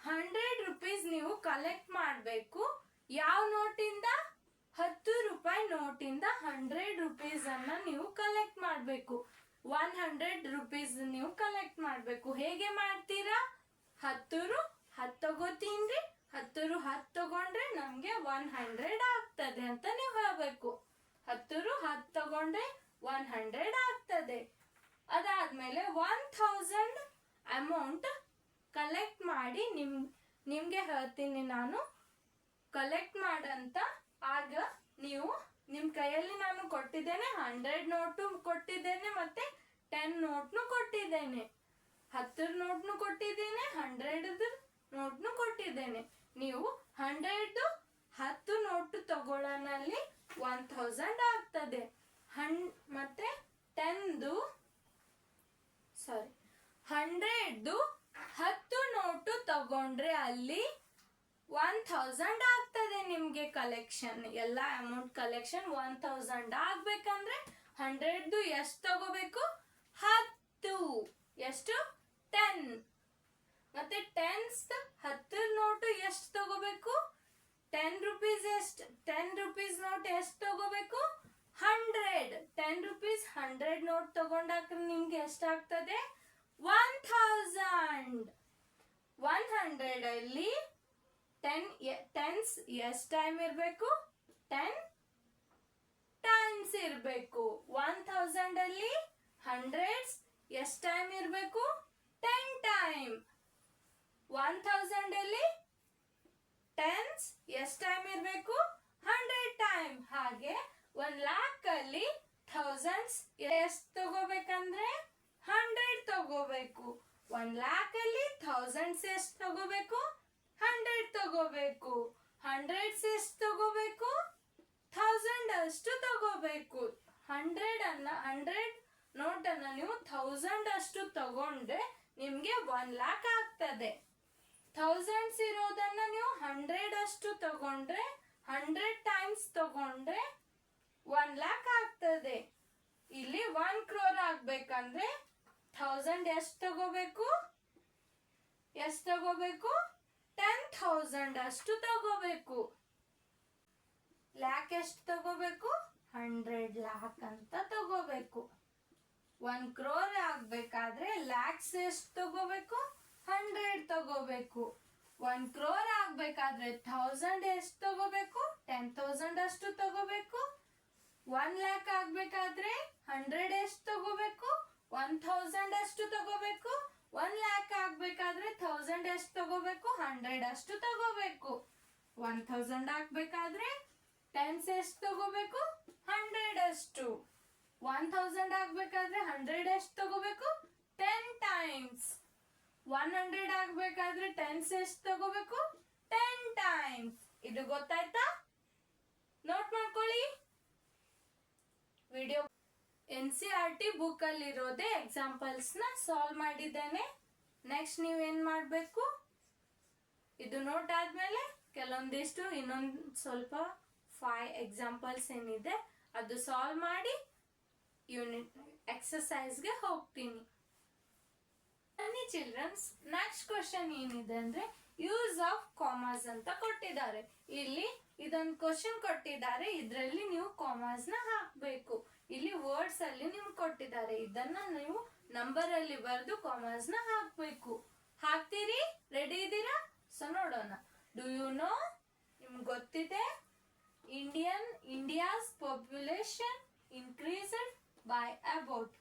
100 ರುಪೀಸ್ ನೀವು ಕಲೆಕ್ಟ್ ಮಾಡಬೇಕು. ಯಾವ ನೋಟಿಂದ? 10 ರೂಪಾಯಿ ನೋಟಿಂದ 100 ರುಪೀಸ್ ಅನ್ನ ನೀವು ಕಲೆಕ್ಟ್ ಮಾಡಬೇಕು. 100 ರುಪೀಸ್ ನೀವು ಕಲೆಕ್ಟ್ ಮಾಡಬೇಕು. ಹೇಗೆ ಮಾಡ್ತೀರಾ? 10 ತಗೋತೀನ್ರಿ, 10 ತಗೊಂಡ್ರೆ ನಮ್ಗೆ 100 ಆಗ್ತದೆ ಅಂತ ನೀವು ಹೇಳ್ಬೇಕು. 10 ತಗೊಂಡ್ರೆ 100 ಆಗ್ತದೆ. ಅದಾದ್ಮೇಲೆ 1000 ಅಮೌಂಟ್ ಕಲೆಕ್ಟ್ ಮಾಡಿ ನಿಮ್ಗೆ ಹೇಳ್ತೀನಿ ನಾನು ಕಲೆಕ್ಟ್ ಮಾಡಂತ. ಆಗ ನೀವು ನಿಮ್ ಕೈಯಲ್ಲಿ ನಾನು ಕೊಟ್ಟಿದ್ದೇನೆ 100 ನೋಟು ಕೊಟ್ಟಿದ್ದೇನೆ, ಮತ್ತೆ 10 ನೋಟ್ನು ಕೊಟ್ಟಿದ್ದೇನೆ, 10 ನೋಟ್ನು ಕೊಟ್ಟಿದ್ದೇನೆ, 100 ನೋಟ್ನು ಕೊಟ್ಟಿದ್ದೇನೆ. ನೀವು 10 ನೋಟು ತಗೊಳ್ಳೋನಲ್ಲಿ 1000 ಆಗ್ತದೆ. ಮತ್ತೆ 100 10 ನೋಟು ತಗೊಂಡ್ರೆ ಅಲ್ಲಿ 1000 ಆಗ್ತದೆ ನಿಮ್ಗೆ ಕಲೆಕ್ಷನ್. ಎಲ್ಲ ಅಮೌಂಟ್ ಕಲೆಕ್ಷನ್ 1000 ಆಗ್ಬೇಕಂದ್ರೆ 100 ಎಷ್ಟು ತಗೋಬೇಕು? 10. ಎಷ್ಟು? 10. ಮತ್ತೆ 10 ನೋಟು ಎಷ್ಟು ತಗೋಬೇಕು? 10 ರುಪೀಸ್ ಎಷ್ಟು? 10 ರುಪೀಸ್ ನೋಟ್ ಎಷ್ಟು ತಗೋಬೇಕು? 100. 10 ರುಪೀಸ್ 100 ನೋಟ್ ತಗೊಂಡಾಗ ನಿಮ್ಗೆ ಎಷ್ಟಾಗ್ತದೆ? 1000. 100 ಅಲ್ಲಿ 10s ಎಷ್ಟು ಟೈಮ್ ಇರಬೇಕು? 10 ಟೈಮ್ಸ್ ಇರಬೇಕು. 1000 ಅಲ್ಲಿ 100s ಎಷ್ಟು ಟೈಮ್ ಇರಬೇಕು? 10 ಟೈಮ್. 1000 ಅಲ್ಲಿ 10s ಎಷ್ಟು ಟೈಮ್ ಇರಬೇಕು? 100 ಟೈಮ್. ಹಾಗೆ 1 lakh ಅಲ್ಲಿ 1000s ಎಷ್ಟು ತಗೋಬೇಕಂದ್ರೆ 100 ತಗೋಬೇಕು. 1 lakh ಅಲ್ಲಿ 1000s ಎಷ್ಟು ತಗೋಬೇಕು? 100 ತಗೋಬೇಕು. 100s ಎಷ್ಟು ತಗೋಬೇಕು? 1000 ಅಷ್ಟು ತಗೋಬೇಕು. 100 ನೋಟ್ ಅನ್ನ ನೀವು 1000 ಅಷ್ಟು ತಗೊಂಡ್ರೆ ನಿಮ್ಗೆ 1 lakh ಆಗ್ತದೆ. 1000s ಇರೋದನ್ನ ನೀವು 100 ಅಷ್ಟು ತಗೊಂಡ್ರೆ 100 ಟೈಮ್ಸ್ ತಗೊಂಡ್ರೆ 1 lakh ಆಗ್ತದೆ. ಇಲ್ಲಿ 1 crore ಆಗ್ಬೇಕಂದ್ರೆ 1000 ಎಷ್ಟು ತಗೋಬೇಕು? 10,000 ಅಷ್ಟು ತಗೋಬೇಕು. ಲ್ಯಾಕ್ ಎಷ್ಟು ತಗೋಬೇಕು? 100 lakh ಅಂತ ತಗೋಬೇಕು. 1 crore ಆಗ್ಬೇಕಾದ್ರೆ ಲ್ಯಾಕ್ಸ್ ಎಷ್ಟು ತಗೋಬೇಕು? 100 ತಗೋಬೇಕು. 1 crore ಆಗ್ಬೇಕಾದ್ರೆ 1000 ಎಷ್ಟು ತಗೋಬೇಕು? 10,000 ಅಷ್ಟು ತಗೋಬೇಕು. 1 lakh ಆಗ್ಬೇಕಾದ್ರೆ 100 ಎಷ್ಟು ತಗೋಬೇಕು? 1000 ಅಷ್ಟು ತಗೋಬೇಕು. 1 lakh ಆಗ್ಬೇಕಾದ್ರೆ 1000 ಎಷ್ಟು ತಗೋಬೇಕು? 100 ಅಷ್ಟು ತಗೋಬೇಕು. 1000 ಆಗ್ಬೇಕಾದ್ರೆ 10s ಎಷ್ಟು ತಗೋಬೇಕು? 100 ಅಷ್ಟು. 1000 ಆಗ್ಬೇಕಾದ್ರೆ 100 ಎಷ್ಟು ತಗೋಬೇಕು? 10 ಟೈಮ್ಸ್. 100 ಆಗ್ಬೇಕಾದ್ರೆ 10s ಎಷ್ಟು ತಗೋಬೇಕು? 10 ಟೈಮ್ಸ್. ಇದು ಗೊತ್ತಾಯ್ತಾ? ನೋಟ್ ಮಾಡ್ಕೊಳ್ಳಿ. ವಿಡಿಯೋ NCERT ಬುಕ್ ಅಲ್ಲಿ ಇರೋದೇ ಎಕ್ಸಾಂಪಲ್ಸ್ ನ ಸಾಲ್ವ್ ಮಾಡಿದ್ದೇನೆ. ನೆಕ್ಸ್ಟ್ ನೀವೇನ್ ಮಾಡ್ಬೇಕು? ಇದು ನೋಟ್ ಆದ್ಮೇಲೆ ಕೆಲವೊಂದಿಷ್ಟು ಇನ್ನೊಂದು ಸ್ವಲ್ಪ 5 ಎಕ್ಸಾಂಪಲ್ಸ್ ಏನಿದೆ ಅದು ಸಾಲ್ವ್ ಮಾಡಿ ಯೂನಿಟ್ ಎಕ್ಸರ್ಸೈಸ್ಗೆ ಹೋಗ್ತೀನಿ. ಬನ್ನಿ ಚಿಲ್ಡ್ರನ್ಸ್, ನೆಕ್ಸ್ಟ್ ಕ್ವಶನ್ ಏನಿದೆ ಅಂದ್ರೆ ಯೂಸ್ ಆಫ್ ಕಾಮರ್ಸ್ ಅಂತ ಕೊಟ್ಟಿದ್ದಾರೆ. ಇಲ್ಲಿ ಇದೊಂದು ಕ್ವಶನ್ ಕೊಟ್ಟಿದ್ದಾರೆ, ಇದರಲ್ಲಿ ನೀವು ಕಾಮರ್ಸ್ ನ ಹಾಕ್ಬೇಕು. ಇಲ್ಲಿ ವರ್ಡ್ಸ್ ಅಲ್ಲಿ ನಿಮ್ಗೆ ಕೊಟ್ಟಿದ್ದಾರೆ, ಇದನ್ನ ನೀವು ನಂಬರ್ ಅಲ್ಲಿ ಬರೆದು ಕಾಮರ್ಸ್ ನ ಹಾಕ್ಬೇಕು. ಹಾಕ್ತೀರಿ? ರೆಡಿ ಇದ್ದೀರಾ? ಸೊ ನೋಡೋಣ. Do you know? ನಿಮ್ಗೆ ಗೊತ್ತಿದೆ India's population increased by about.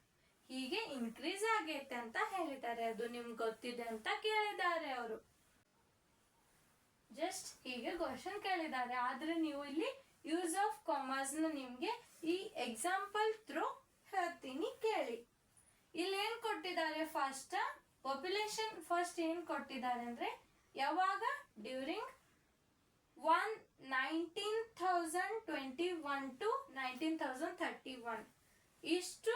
ಹೀಗೆ ಇನ್ಕ್ರೀಸ್ ಆಗೈತೆ ಅಂತ ಹೇಳಿದ್ದಾರೆ. ಅದು ನಿಮ್ಗೆ ಗೊತ್ತಿದೆ ಅಂತ ಕೇಳಿದ್ದಾರೆ ಅವರು. ಜಸ್ಟ್ ಹೀಗೆ ಕ್ವಶನ್ ಕೇಳಿದ್ದಾರೆ. ಆದ್ರೆ ನೀವು ಇಲ್ಲಿ ಯೂಸ್ ಆಫ್ ಕಾಮರ್ಸ್ ನ ನಿಮ್ಗೆ ಈ ಎಕ್ಸಾಂಪಲ್ ಥ್ರೂ ಹೇಳ್ತೀನಿ ಕೇಳಿ. ಇಲ್ಲಿ ಏನ್ ಕೊಟ್ಟಿದ್ದಾರೆ? ಫಸ್ಟ್ ಪಾಪ್ಯುಲೇಷನ್ ಫಸ್ಟ್ ಏನ್ ಕೊಟ್ಟಿದ್ದಾರೆ ಅಂದ್ರೆ ಯಾವಾಗ? ಡ್ಯೂರಿಂಗ್ 1921 to 1931 ಇಷ್ಟು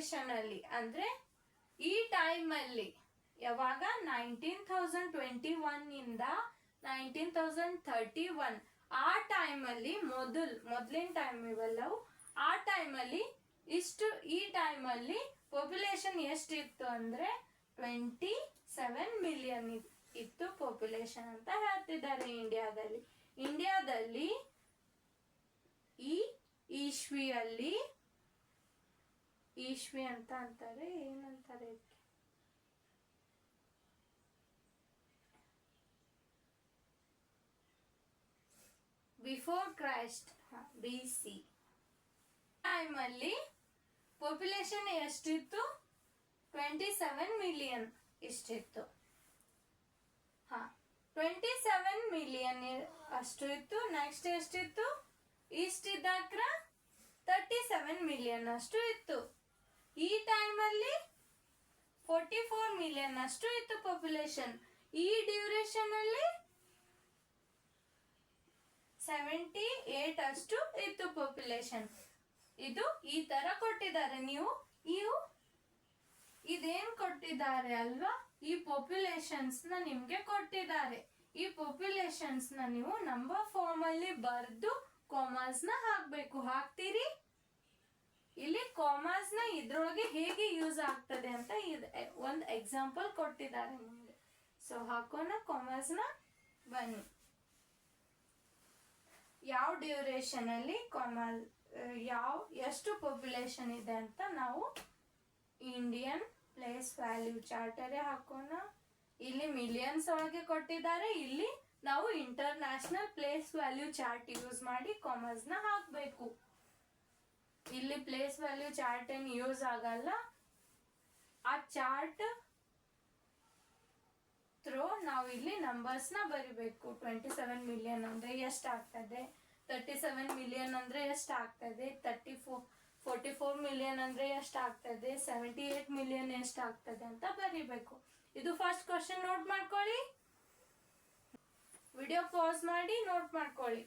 ಡ್ಯೂರೇಷನ್ ಅಲ್ಲಿ ಅಂದ್ರೆ ಈ ಟೈಮ್ ಅಲ್ಲಿ ಯಾವಾಗ 19,021 ಇಂದ 19,031 ಆ ಟೈಮ್ ಅಲ್ಲಿ ಮೊದಲಿನ ಟೈಮ್ ಇವೆಲ್ಲವು ಆ ಟೈಮ್ ಅಲ್ಲಿ ಇಷ್ಟು ಈ ಟೈಮ್ ಅಲ್ಲಿ ಪಾಪ್ಯುಲೇಷನ್ ಎಷ್ಟಿತ್ತು ಅಂದ್ರೆ 27 ಮಿಲಿಯನ್ ಇತ್ತು ಪಾಪ್ಯುಲೇಷನ್ ಅಂತ ಹೇಳ್ತಿದ್ದಾರೆ ಇಂಡಿಯಾದಲ್ಲಿ ಈ ಇಸ್ವಿಯಲ್ಲಿ ಇಸ್ವಿ ಅಂತ ಅಂತಾರೆ ಏನಂತಾರೆ ಬಿಫೋರ್ ಕ್ರೈಸ್ಟ್ BC ಟೈಮ್ ಅಲ್ಲಿ ಪಾಪ್ಯುಲೇಷನ್ ಎಷ್ಟಿತ್ತು 27 ಮಿಲಿಯನ್ ಇಷ್ಟಿತ್ತು 27 ಮಿಲಿಯನ್ ಅಷ್ಟು ಇತ್ತು ನೆಕ್ಸ್ಟ್ ಎಷ್ಟಿತ್ತು ಇಷ್ಟಿದ್ದಾಗ 37 ಮಿಲಿಯನ್ ಅಷ್ಟು ಇತ್ತು ಈ ಟೈಮ್ ಅಲ್ಲಿ 44 ಮಿಲಿಯನ್ ಅಷ್ಟು ಇತ್ತು ಪಾಪ್ಯುಲೇಷನ್ ಈ ಡ್ಯೂರೇಷನ್ ಅಲ್ಲಿ 78 ಅಷ್ಟು ಇತ್ತು ಪಾಪ್ಯುಲೇಷನ್ ಇದು ಈ ತರ ಕೊಟ್ಟಿದ್ದಾರೆ ನೀವು ಇದೇನ್ ಕೊಟ್ಟಿದ್ದಾರೆ ಅಲ್ವಾ ಈ ಪಾಪ್ಯುಲೇಷನ್ಸ್ ನ ನಿಮ್ಗೆ ಕೊಟ್ಟಿದ್ದಾರೆ ಈ ಪಾಪ್ಯುಲೇಷನ್ಸ್ ನ ನೀವು ನಂಬರ್ ಫಾರ್ಮ್ ಅಲ್ಲಿ ಬರೆದು ಕಾಮರ್ಸ್ ನ ಹಾಕ್ಬೇಕು ಹಾಕ್ತೀರಿ ಇಲ್ಲಿ ಕಾಮರ್ಸ್ ನ ಇದ್ರೊಳಗೆ ಹೇಗೆ ಯೂಸ್ ಆಗ್ತದೆ ಅಂತ ಒಂದು ಎಕ್ಸಾಂಪಲ್ ಕೊಟ್ಟಿದ್ದಾರೆ ನಿಮ್ಗೆ ಸೊ ಹಾಕೋಣ ಕಾಮರ್ಸ್ ನ ಬನ್ನಿ ಯಾವ ಡ್ಯೂರೇಷನ್ ಅಲ್ಲಿ ಎಷ್ಟು ಪಾಪ್ಯುಲೇಷನ್ ಇದೆ ಅಂತ ನಾವು ಇಂಡಿಯನ್ ಪ್ಲೇಸ್ ವ್ಯಾಲ್ಯೂ ಚಾರ್ಟರೇ ಹಾಕೋಣ ಇಲ್ಲಿ ಮಿಲಿಯನ್ಸ್ ಒಳಗೆ ಕೊಟ್ಟಿದ್ದಾರೆ ಇಲ್ಲಿ ನಾವು international place value chart use ಮಾಡಿ ಕಾಮರ್ಸ್ ನ ಹಾಕಬೇಕು ಇಲ್ಲಿ ಪ್ಲೇಸ್ ವ್ಯಾಲ್ಯೂ ಚಾರ್ಟ್ ಏನು ಯೂಸ್ ಆಗಲ್ಲ ಆ ಚಾರ್ಟ್ ಥ್ರೂ ನಾವು ಇಲ್ಲಿ ನಂಬರ್ಸ್ ನ ಬರಿಬೇಕು 27 ಮಿಲಿಯನ್ ಅಂದ್ರೆ ಎಷ್ಟು ಆಗ್ತದೆ 37 ಮಿಲಿಯನ್ ಅಂದ್ರೆ ಎಷ್ಟು ಆಗ್ತದೆ 44 ಮಿಲಿಯನ್ ಅಂದ್ರೆ ಎಷ್ಟು ಆಗ್ತದೆ 78 ಮಿಲಿಯನ್ ಎಷ್ಟು ಆಗ್ತದೆ ಅಂತ ಬರಿಬೇಕು ಇದು ಫಸ್ಟ್ ಕ್ವಶನ್ ನೋಟ್ ಮಾಡ್ಕೊಳ್ಳಿ ವಿಡಿಯೋ ಪಾಸ್ ಮಾಡಿ ನೋಟ್ ಮಾಡ್ಕೊಳ್ಳಿ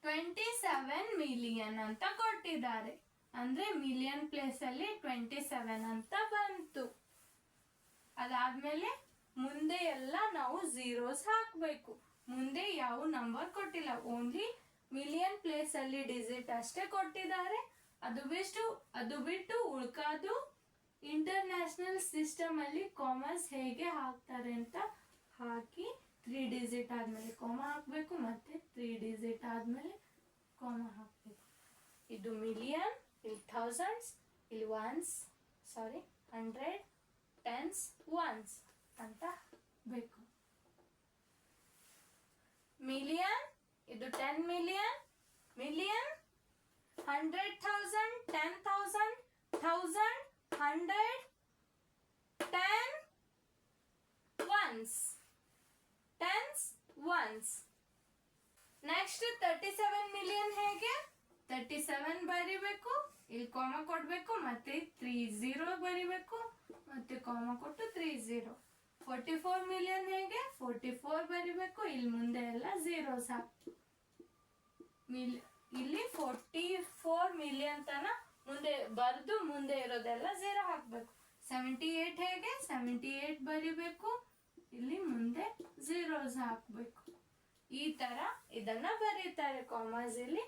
27 ಮಿಲಿಯನ್ ಅಂತ ಕೊಟ್ಟಿದ್ದಾರೆ ಅಂದ್ರೆ ಮಿಲಿಯನ್ ಪ್ಲೇಸ್ ಅಲ್ಲಿ 27 ಅಂತ ಬಂತು ಅದಾದ್ಮೇಲೆ ಮುಂದೆ ಎಲ್ಲ ನಾವು ಝೀರೋಸ್ ಹಾಕ್ಬೇಕು ಮುಂದೆ ಯಾವ ನಂಬರ್ ಕೊಟ್ಟಿಲ್ಲ ಓನ್ಲಿ ಮಿಲಿಯನ್ ಪ್ಲೇಸ್ ಅಲ್ಲಿ ಡಿಜಿಟ್ ಅಷ್ಟೇ ಕೊಟ್ಟಿದ್ದಾರೆ ಅದು ಬಿಟ್ಟು ಉಳ್ಕಾದು ಇಂಟರ್ನ್ಯಾಷನಲ್ ಸಿಸ್ಟಮ್ ಅಲ್ಲಿ ಕಾಮರ್ಸ್ ಹೇಗೆ ಹಾಕ್ತಾರೆ ಅಂತ ಹಾಕಿ 3 ಡಿಜಿಟ್ ಆದ್ಮೇಲೆ ಕಾಮ ಹಾಕ್ಬೇಕು ಮತ್ತೆ 3 ಡಿಜಿಟ್ ಆದ್ಮೇಲೆ ಕಾಮ ಹಾಕ್ಬೇಕು ಇದು ಮಿಲಿಯನ್ ಇಲ್ಲಿ ಥೌಸಂಡ್ಸ್ ಇಲ್ಲಿ ಒನ್ಸ್ ಸಾರಿ 100 ಟೆನ್ಸ್ ಒನ್ಸ್ ಅಂತ ಬೇಕು ಮಿಲಿಯನ್ ಇದು 10 million 100,000 10,000 1000 100 10 ones tens ones next 37 million ಹೇಗೆ 37 ಬರಿಬೇಕು ಇಲ್ಲಿ ಕಾಮ ಕೊಡ್ಬೇಕು ಮತ್ತೆ 30 ಬರಿಬೇಕು ಮತ್ತೆ ಕಾಮ ಕೊಟ್ಟು 30 44 ಮಿಲಿಯನ್ ಹೇಗೆ 44 ಬರಿಬೇಕು ಇಲ್ಲಿ ಮುಂದೆ ಎಲ್ಲ ಝೀರೋಸ್ ಹಾಕಿ ಇಲ್ಲಿ 44 ಮಿಲಿಯನ್ ತನ ಮುಂದೆ ಬರೆದು ಮುಂದೆ ಇರೋದೆಲ್ಲ ಝೀರೋ ಹಾಕ್ಬೇಕು 78 ಹೇಗೆ 78 ಬರಿಬೇಕು ಇಲ್ಲಿ ಮುಂದೆ ಝೀರೋಸ್ ಹಾಕ್ಬೇಕು ಈ ತರ ಇದನ್ನ ಬರೀತಾರೆ ಕಾಮರ್ಸ್ ಇಲ್ಲಿ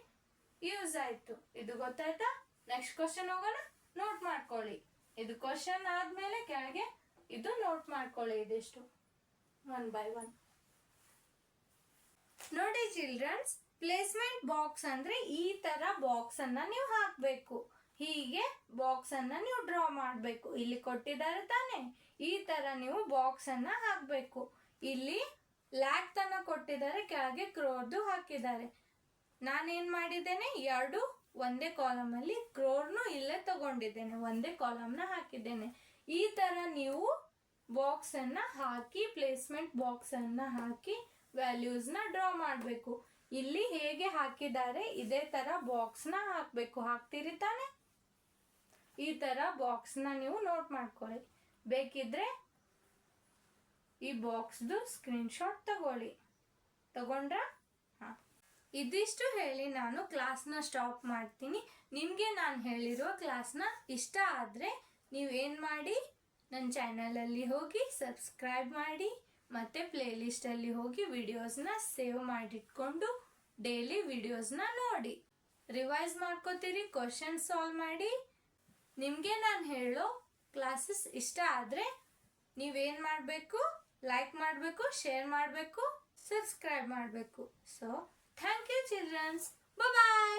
ಯೂಸ್ ಆಯ್ತು ಇದು ಗೊತ್ತಾಯ್ತಾ ನೆಕ್ಸ್ಟ್ ಕ್ವಶನ್ ಹೋಗೋಣ ನೋಟ್ ಮಾಡ್ಕೊಳ್ಳಿ ಇದು ಕ್ವಶನ್ ಆದ್ಮೇಲೆ ಕೆಳಗೆ ಇದು ನೋಟ್ ಮಾಡ್ಕೊಳ್ಳಿ ಇದಿಷ್ಟು 1 by 1 ನೋಡಿ ಚಿಲ್ಡ್ರನ್ಸ್ ಪ್ಲೇಸ್ಮೆಂಟ್ ಬಾಕ್ಸ್ ಅಂದ್ರೆ ಈ ತರ ಬಾಕ್ಸ್ ಅನ್ನ ನೀವು ಹಾಕ್ಬೇಕು ಹೀಗೆ ಬಾಕ್ಸ್ ಅನ್ನ ನೀವು ಡ್ರಾ ಮಾಡಬೇಕು ಇಲ್ಲಿ ಕೊಟ್ಟಿದ್ದಾರೆ ತಾನೆ ಈ ತರ ನೀವು ಬಾಕ್ಸ್ ಅನ್ನ ಹಾಕ್ಬೇಕು ಇಲ್ಲಿ ಲ್ಯಾಕ್ ತನ ಕೊಟ್ಟಿದ್ದಾರೆ ಕೆಳಗೆ ಕ್ರೋರ್ದು ಹಾಕಿದ್ದಾರೆ ನಾನೇನ್ ಮಾಡಿದ್ದೇನೆ ಎರಡು ಒಂದೇ ಕಾಲಮ್ ಅಲ್ಲಿ ಕ್ರೋರ್ನು ಇಲ್ಲೇ ತಗೊಂಡಿದ್ದೇನೆ ಒಂದೇ ಕಾಲಮ್ ನ ಹಾಕಿದ್ದೇನೆ ಈ ತರ ನೀವು ಬಾಕ್ಸ್ ಅನ್ನ ಹಾಕಿ ಪ್ಲೇಸ್ಮೆಂಟ್ ಬಾಕ್ಸ್ ಅನ್ನ ಹಾಕಿ ವ್ಯಾಲ್ಯೂಸ್ ನ ಡ್ರಾ ಮಾಡಬೇಕು ಇಲ್ಲಿ ಹೇಗೆ ಹಾಕಿದ್ದಾರೆ ಇದೇ ತರ ಬಾಕ್ಸ್ ನ ಹಾಕ್ಬೇಕು ಹಾಕ್ತಿರಿ ತಾನೆ ಈ ತರ ಬಾಕ್ಸ್ ನ ನೀವು ನೋಟ್ ಮಾಡ್ಕೊಳ್ಳಿ ಬೇಕಿದ್ರೆ ಈ ಬಾಕ್ಸ್ದು ಸ್ಕ್ರೀನ್ ಶಾಟ್ ತಗೊಳ್ಳಿ ತಗೊಂಡ್ರ ಇದಿಷ್ಟು ಹೇಳಿ ನಾನು ಕ್ಲಾಸ್ನ ಸ್ಟಾಪ್ ಮಾಡ್ತೀನಿ. ನಿಮಗೆ ನಾನು ಹೇಳಿರೋ ಕ್ಲಾಸ್ನ ಇಷ್ಟ ಆದರೆ ನೀವೇನು ಮಾಡಿ, ನನ್ನ ಚಾನಲಲ್ಲಿ ಹೋಗಿ ಸಬ್ಸ್ಕ್ರೈಬ್ ಮಾಡಿ ಮತ್ತು ಪ್ಲೇಲಿಸ್ಟಲ್ಲಿ ಹೋಗಿ ವಿಡಿಯೋಸ್ನ ಸೇವ್ ಮಾಡಿಟ್ಕೊಂಡು ಡೈಲಿ ವಿಡಿಯೋಸ್ನ ನೋಡಿ, ರಿವೈಸ್ ಮಾಡ್ಕೋತೀರಿ, ಕ್ವಶನ್ ಸಾಲ್ವ್ ಮಾಡಿ. ನಿಮಗೆ ನಾನು ಹೇಳೋ ಕ್ಲಾಸಸ್ ಇಷ್ಟ ಆದರೆ ನೀವೇನು ಮಾಡಬೇಕು, ಲೈಕ್ ಮಾಡಬೇಕು, ಶೇರ್ ಮಾಡಬೇಕು, ಸಬ್ಸ್ಕ್ರೈಬ್ ಮಾಡಬೇಕು. So thank you childrens, bye.